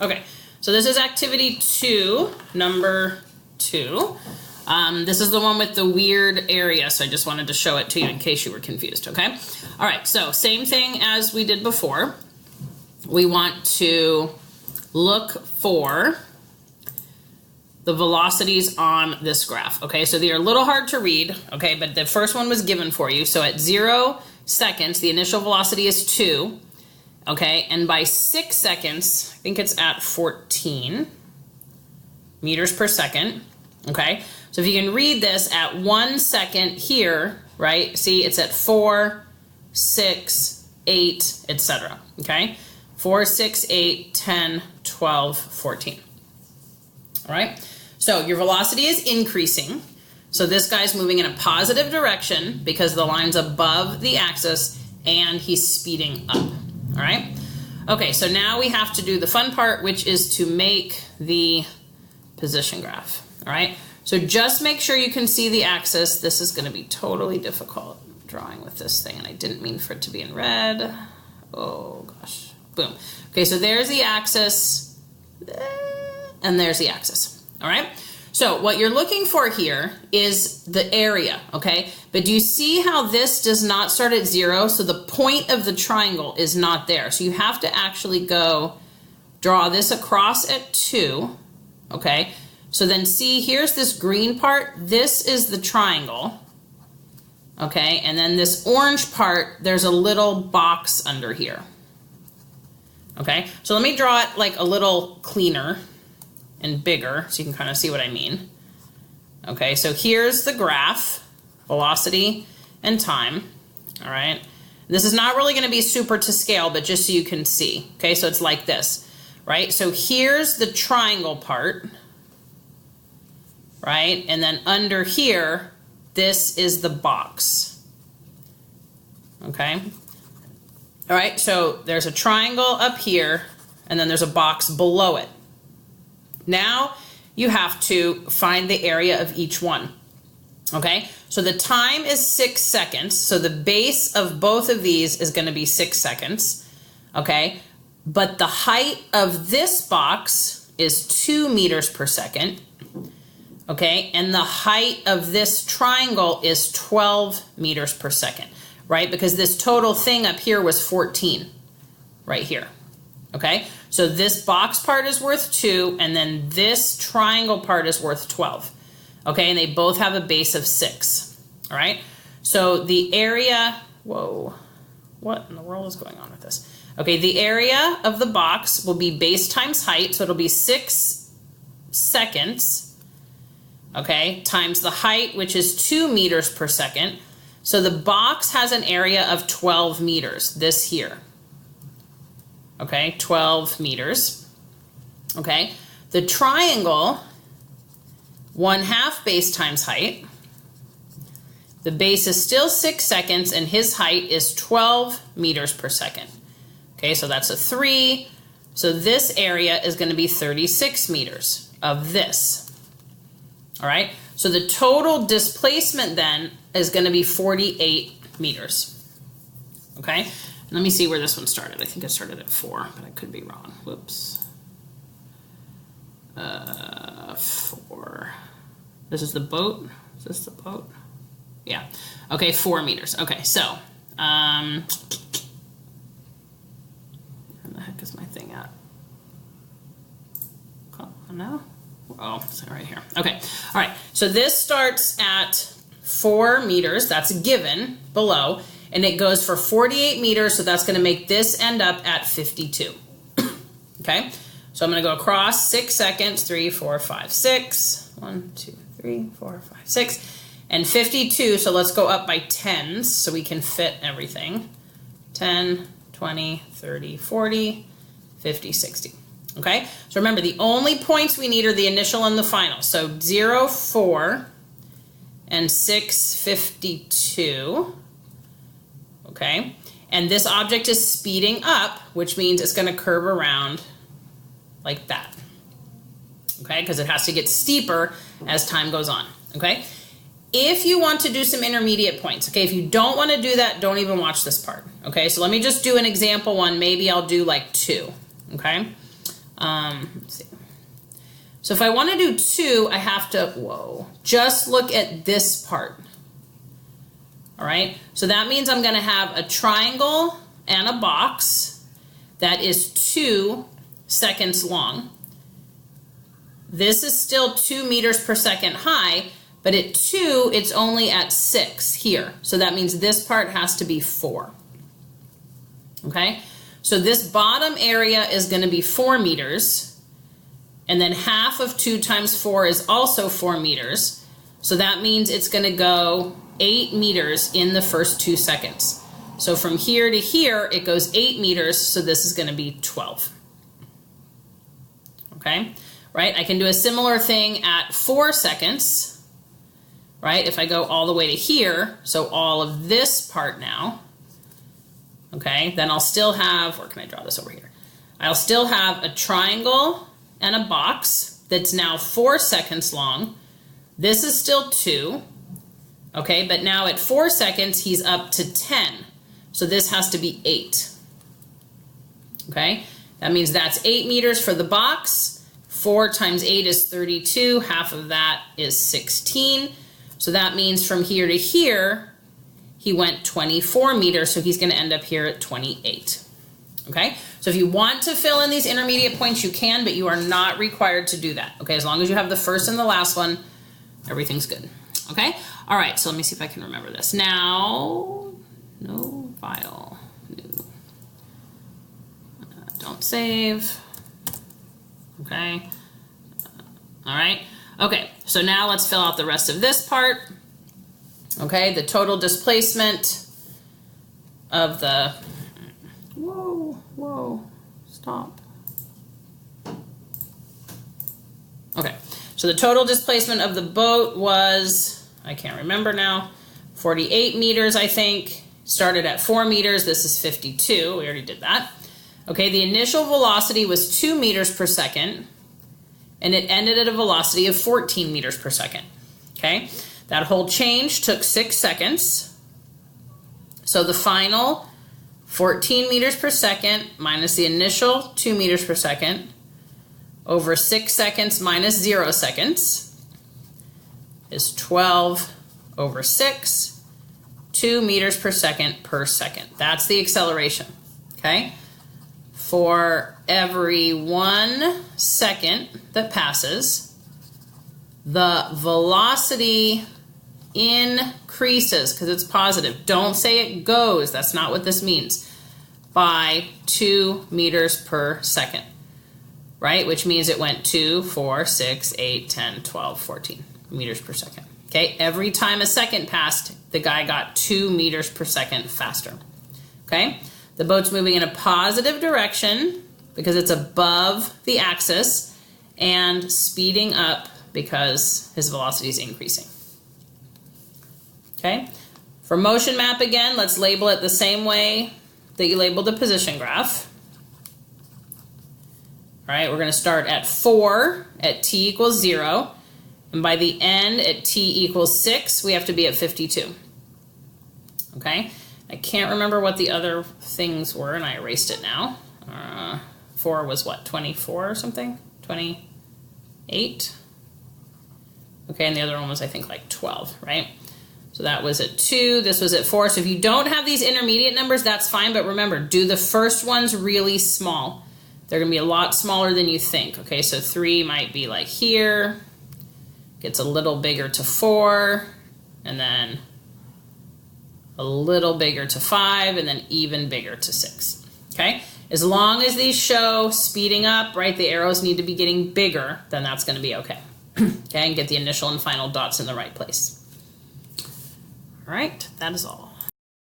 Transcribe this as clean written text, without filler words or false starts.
Okay, so this is activity 2, number 2. This is the one with the weird area, so I just wanted to show it to you in case you were confused, okay? All right, so same thing as we did before. We want to look for the velocities on this graph, okay? So they are a little hard to read, okay, but the first one was given for you. So at 0 seconds, the initial velocity is 2, okay? And by 6 seconds, I think it's at 14 meters per second, okay? So if you can read this at 1 second here, right? See, it's at 4, 6, 8, etc., okay? 4, 6, 8, 10, 12, 14. All right? So your velocity is increasing. So this guy's moving in a positive direction because the line's above the axis and he's speeding up. All right? Okay, so now we have to do the fun part, which is to make the position graph. All right? So just make sure you can see the axis. This is going to be totally difficult drawing with this thing, and I didn't mean for it to be in red. Oh, gosh. Boom. Okay, so there's the axis, and there's the axis. All right? So what you're looking for here is the area, okay? But do you see how this does not start at 0? So the point of the triangle is not there. So you have to actually go draw this across at 2, okay? So then see, here's this green part. This is the triangle, okay? And then this orange part, there's a little box under here, okay? So let me draw it like a little cleaner and bigger so you can kind of see what I mean. Okay, so here's the graph, velocity and time, all right? This is not really going to be super to scale, but just so you can see, okay? So it's like this, right? So here's the triangle part, right? And then under here, this is the box, okay? All right, so there's a triangle up here, and then there's a box below it. Now you have to find the area of each one, okay? So the time is 6 seconds, so the base of both of these is going to be 6 seconds, okay? But the height of this box is 2 meters per second, okay? And the height of this triangle is 12 meters per second, right? Because this total thing up here was 14 right here, okay? So this box part is worth 2, and then this triangle part is worth 12, okay? And they both have a base of 6, all right? So the area, whoa, what in the world is going on with this? Okay, the area of the box will be base times height, so it'll be 6 seconds, okay, times the height, which is 2 meters per second. So the box has an area of 12 meters, this here. Okay, 12 meters. Okay, the triangle, 1/2 base times height. The base is still 6 seconds, and his height is 12 meters per second. Okay, so that's a 3. So this area is going to be 36 meters of this. All right, so the total displacement then is going to be 48 meters. Okay. Let me see where this one started. I think it started at 4, but I could be wrong. Whoops. 4. This is the boat. Is this the boat? Yeah. Okay, 4 meters. Okay, so, where the heck is my thing at? Oh, no? Oh, it's right here. Okay. All right. So this starts at 4 meters. That's given below. And it goes for 48 meters, so that's going to make this end up at 52. Okay, so I'm going to go across 6 seconds, 3, 4, 5, 6. 1, 2, 3, 4, 5, 6. And 52, so let's go up by 10s so we can fit everything. 10, 20, 30, 40, 50, 60. Okay, so remember the only points we need are the initial and the final. So 0, 4, and 6, 52. Okay, and this object is speeding up, which means it's going to curve around like that. Okay, because it has to get steeper as time goes on. Okay, if you want to do some intermediate points, okay, if you don't want to do that, don't even watch this part. Okay, so let me just do an example one. Maybe I'll do like 2. Okay, Let's see. So if I want to do 2, I have to, just look at this part. All right, so that means I'm going to have a triangle and a box that is 2 seconds long. This is still 2 meters per second high, but at 2, it's only at 6 here. So that means this part has to be 4. Okay, so this bottom area is going to be 4 meters, and then half of 2 times 4 is also 4 meters. So that means it's going to go 8 meters in the first 2 seconds. So from here to here, it goes 8 meters, so this is going to be 12. Okay, right? I can do a similar thing at 4 seconds, right? If I go all the way to here, so all of this part now, okay, then I'll still have, or can I draw this over here? I'll still have a triangle and a box that's now 4 seconds long. This is still 2. Okay, but now at 4 seconds, he's up to 10. So this has to be 8. Okay, that means that's 8 meters for the box. 4 times 8 is 32. Half of that is 16. So that means from here to here, he went 24 meters. So he's going to end up here at 28. Okay, so if you want to fill in these intermediate points, you can, but you are not required to do that. Okay, as long as you have the first and the last one, everything's good. Okay, all right, so let me see if I can remember this. Now, no file, new. Don't save. Okay, all right. Okay, so now let's fill out the rest of this part. Okay, the total displacement of the, whoa, stop. Okay, so the total displacement of the boat was, I can't remember now, 48 meters, I think. Started at 4 meters, this is 52, we already did that. Okay, the initial velocity was 2 meters per second, and it ended at a velocity of 14 meters per second. Okay, that whole change took 6 seconds. So the final 14 meters per second minus the initial 2 meters per second over 6 seconds minus 0 seconds is 12 over 6, 2 meters per second per second. That's the acceleration, okay? For every 1 second that passes, the velocity increases, because it's positive. Don't say it goes, that's not what this means, by 2 meters per second, right? Which means it went 2, 4, 6, 8, 10, 12, 14 meters per second. Okay, every time a second passed, the guy got 2 meters per second faster. Okay, the boat's moving in a positive direction because it's above the axis and speeding up because his velocity is increasing. Okay, for motion map again, let's label it the same way that you labeled the position graph. All right, we're going to start at 4 at t equals 0. And by the end at t equals 6, we have to be at 52. Okay, I can't remember what the other things were, and I erased it now. 4 was what, 24 or something? 28? Okay, and the other one was, I think, like 12, right? So that was at 2, this was at 4. So if you don't have these intermediate numbers, that's fine, but remember, do the first ones really small. They're going to be a lot smaller than you think. Okay, so 3 might be like here. Gets a little bigger to 4, and then a little bigger to 5, and then even bigger to 6. Okay, as long as these show speeding up, right, the arrows need to be getting bigger, then that's going to be okay. Okay, and get the initial and final dots in the right place. All right, that is all.